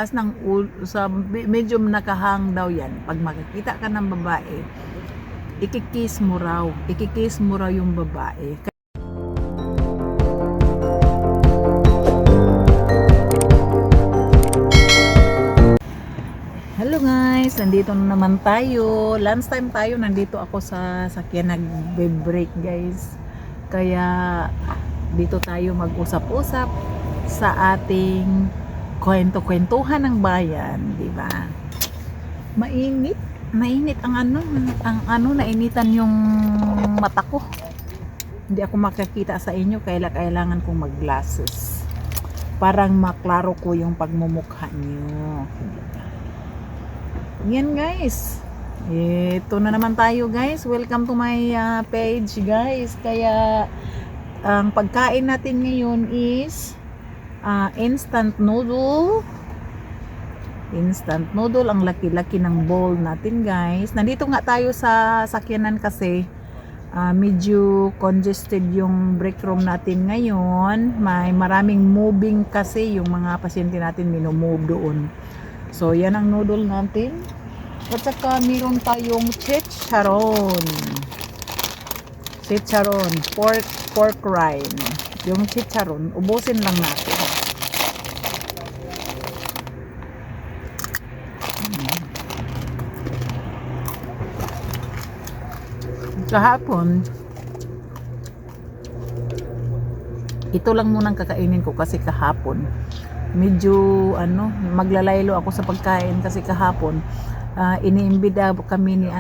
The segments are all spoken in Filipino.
As ng medyo nakahang daw yan. Pag makikita ka ng babae, ikikiss mo raw yung babae. Hello guys, nandito na naman tayo. Lunch time tayo, nandito ako sa sakyan, nagbe-break guys. Kaya dito tayo mag-usap-usap sa ating kwento-kwentuhan ng bayan, di ba? Mainit ang nainitan yung mata ko. Hindi ako makakita sa inyo, kailangan kong mag-glasses. Parang maklaro ko yung pagmumukha niyo. Yan guys. Ito na naman tayo guys. Welcome to my page guys. Kaya ang pagkain natin ngayon is instant noodle. Instant noodle, ang laki-laki ng bowl natin guys. Nandito nga tayo sa sakyanan kasi medyo congested yung break room natin ngayon. May maraming moving kasi yung mga pasyente natin minumove doon. So yan ang noodle natin. At saka meron tayong chicharon. Chicharon, pork rind. Yung chicharon, ubusin lang natin. Kahapon, ito lang munang kakainin ko kasi kahapon medyo maglalaylo ako sa pagkain kasi kahapon iniimbida kami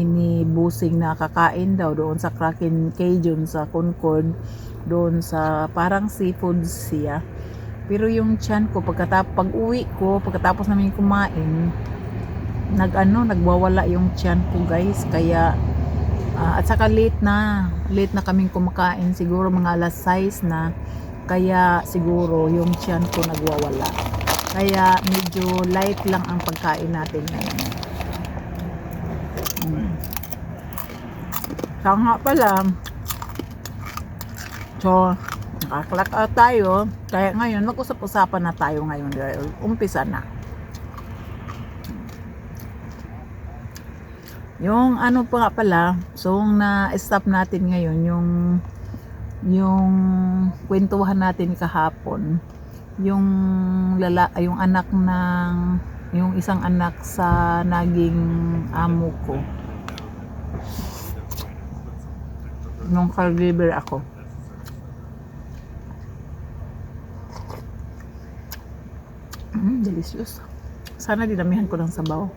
ni Busing na kakain daw doon sa Kraken Cajun sa Concord, doon sa parang seafood siya. Pero yung tiyan ko pagkatapos namin kumain nagwawala yung tiyan ko guys, kaya at saka late na kaming kumakain, siguro mga alas 6 na, kaya siguro yung tiyan ko nagwawala, kaya medyo light lang ang pagkain natin ngayon. Sanga pa lang, so nakaklak out tayo, kaya ngayon mag-usap-usapan na tayo ngayon dahil umpisa na. Yung pa nga pala, so na-stop natin ngayon yung kwentuhan natin kahapon. Yung isang anak sa naging amo ko. Nung caregiver ako. Delicious. Sana dinamihan ko ng sabaw.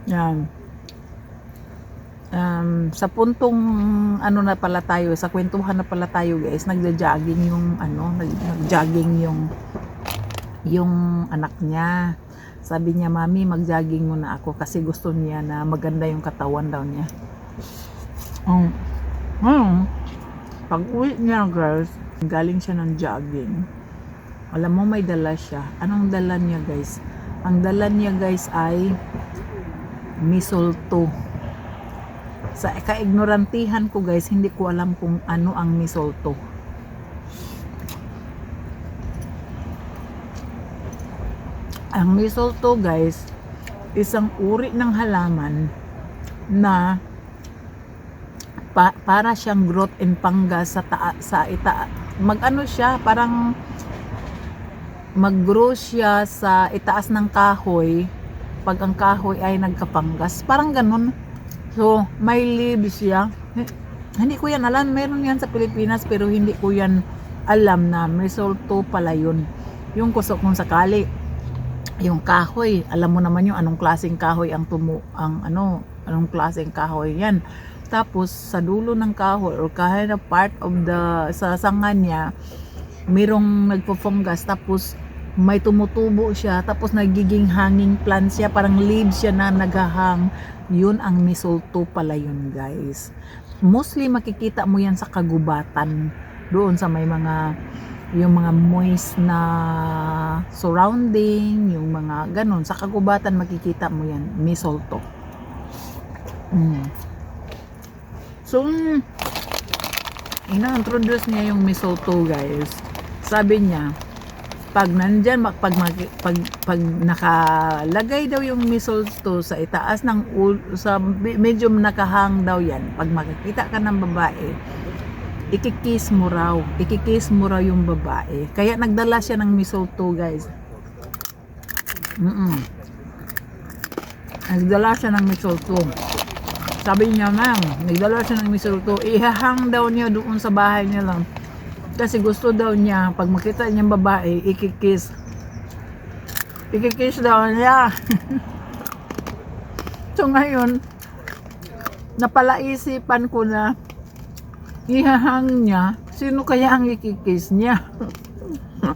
Yan. Sa puntong na pala tayo, sa kwentuhan na pala tayo guys, nagja-jogging yung anak niya. Sabi niya, "Mami, mag-jogging muna ako," kasi gusto niya na maganda yung katawan daw niya. Pag uwi niya guys, galing siya ng jogging. Alam mo, may dala siya. Anong dala niya guys? Ang dala niya guys ay misolto. Sa kaignorantihan ko guys, hindi ko alam kung ano ang misolto. Ang misolto guys, isang uri ng halaman na para siyang growth and fungus siya, parang mag-grow siya sa itaas ng kahoy pag ang kahoy ay nagkapanggas, parang ganun. So may leaves siya. Hindi ko yan alam, meron yan sa Pilipinas pero hindi ko yan alam na misolto pala yun. Yung kung sakali yung kahoy, alam mo naman yung anong klaseng kahoy anong klaseng kahoy yan. Tapos sa dulo ng kahoy or kahit na part of sa sanga niya, merong nagpo-fungus, tapos may tumutubo siya, tapos nagiging hanging plant siya, parang leaves siya na naghahang. Yun ang misolto pala yun guys. Mostly makikita mo yan sa kagubatan, doon sa may yung mga moist na surrounding, yung mga ganun, sa kagubatan makikita mo yan, misolto. So ina-introduce niya yung misolto guys. Sabi niya, pag nandyan, pag nakalagay daw yung mistletoe sa itaas ng sa medyo nakahang daw yan, pag makikita ka ng babae, ikikiss mo raw yung babae. Kaya nagdala siya ng mistletoe, guys. Nagdala siya ng mistletoe. Sabi niya, nagdala siya ng mistletoe, ihahang daw niya doon sa bahay niya lang. Kasi gusto daw niya, pag makita niyang babae, ikikiss daw niya. So ngayon, napalaisipan ko na, ihahang niya, sino kaya ang ikikiss niya?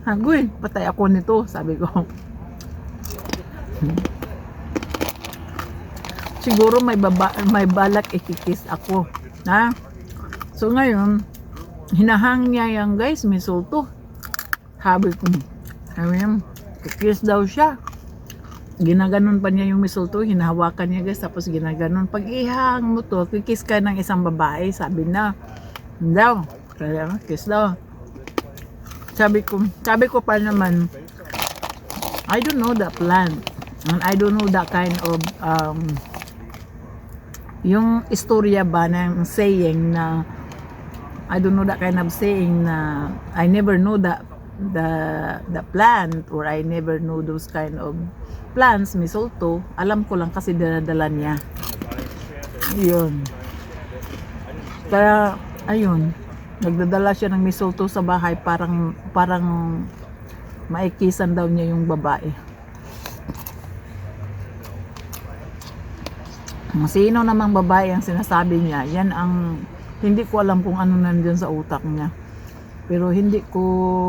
Agoy, patay ako nito, sabi ko. Siguro may balak ikikiss ako. Ha? So ngayon, hinahang niya yan, guys, mistletoe. Sabi niya, kikiss daw siya. Ginaganon pa niya yung mistletoe, hinahawakan niya, guys, tapos ginaganon. Pag ihang mo to, kikiss ka ng isang babae, sabi na, daw, kaya kiss daw. Sabi ko pa naman, I don't know that plan. And I don't know that kind of, yung istorya ba ng saying na, I don't know that kind of saying na I never know that the plant, or I never know those kind of plants, mistletoe. Alam ko lang kasi dinadala niya. Yun. Kaya ayun, nagdadala siya ng mistletoe sa bahay, parang maikisan daw niya yung babae. Sino namang babae ang sinasabi niya, yan ang hindi ko alam kung ano nandiyan sa utak niya. Pero hindi ko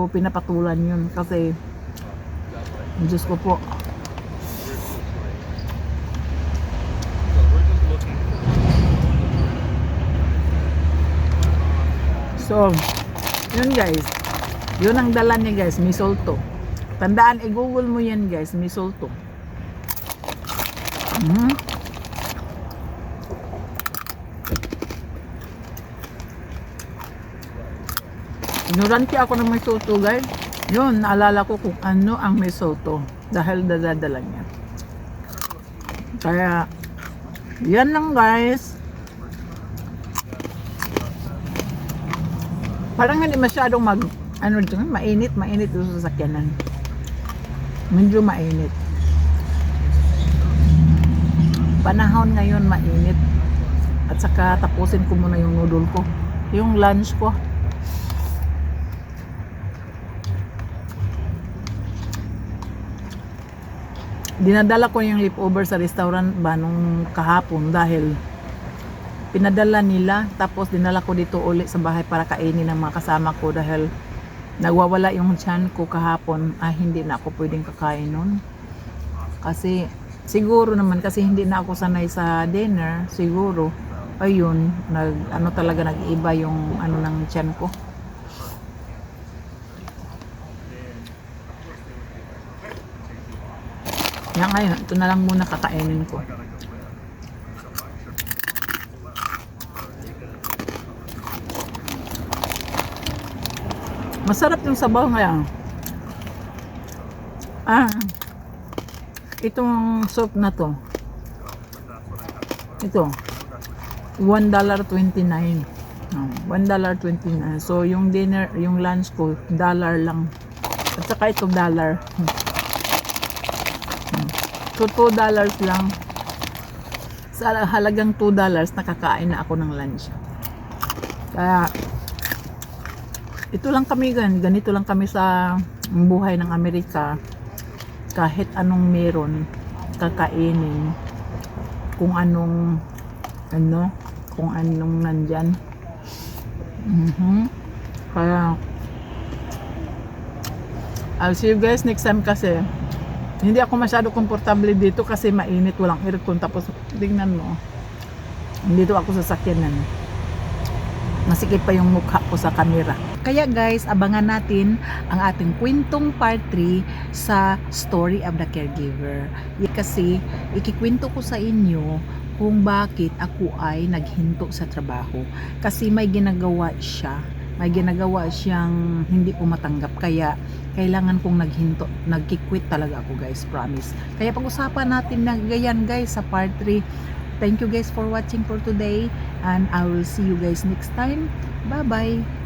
pinapatulan yun kasi Diyos ko po. So, yun guys. Yun ang dala niya, guys, mistletoe. Tandaan, i-google mo yan, guys, mistletoe. Ignorante ako ng mistletoe, guys. Yun, naalala ko kung ano ang mistletoe dahil dadala niya. Kaya, yan lang, guys. Parang hindi masyadong mainit yung sasakyanan. Medyo mainit. Panahon ngayon mainit. At saka tapusin ko muna yung noodle ko. Yung lunch ko. Dinadala ko yung leftover sa restaurant ba nung kahapon dahil pinadala nila, tapos dinala ko dito ulit sa bahay para kainin ng mga kasama ko dahil nagwawala yung tiyan ko kahapon. Hindi na ako pwedeng kakain nun kasi siguro naman kasi hindi na ako sanay sa dinner, siguro ayun, talaga nag-iba yung ng tiyan ko. Yan ngayon, ito na lang muna kakainin ko. Masarap yung sabaw ngayon. Itong soup na to. Ito. $1.29. $1.29. So yung dinner, yung lunch ko, dollar lang. At saka ito dollar. So $2 lang. Sa halagang $2, nakakain na ako ng lunch. Kaya ito lang kami, ganito lang kami sa buhay ng Amerika. Kahit anong meron, kakainin. Kung anong nandyan. Kaya I'll see you guys next time kasi hindi ako masyado komportable dito kasi mainit, walang aircon. Tapos tingnan mo, dito ako sa sakyanan. Masikip pa yung mukha ko sa camera. Kaya guys, abangan natin ang ating kwentong part 3 sa Story of the Caregiver. Kasi ikikwento ko sa inyo kung bakit ako ay naghinto sa trabaho. Kasi may ginagawa siyang hindi ko matanggap. Kaya kailangan kong nagkikwit talaga ako guys, promise. Kaya pag-usapan natin na ganyan guys sa part 3. Thank you guys for watching for today, and I will see you guys next time. Bye bye.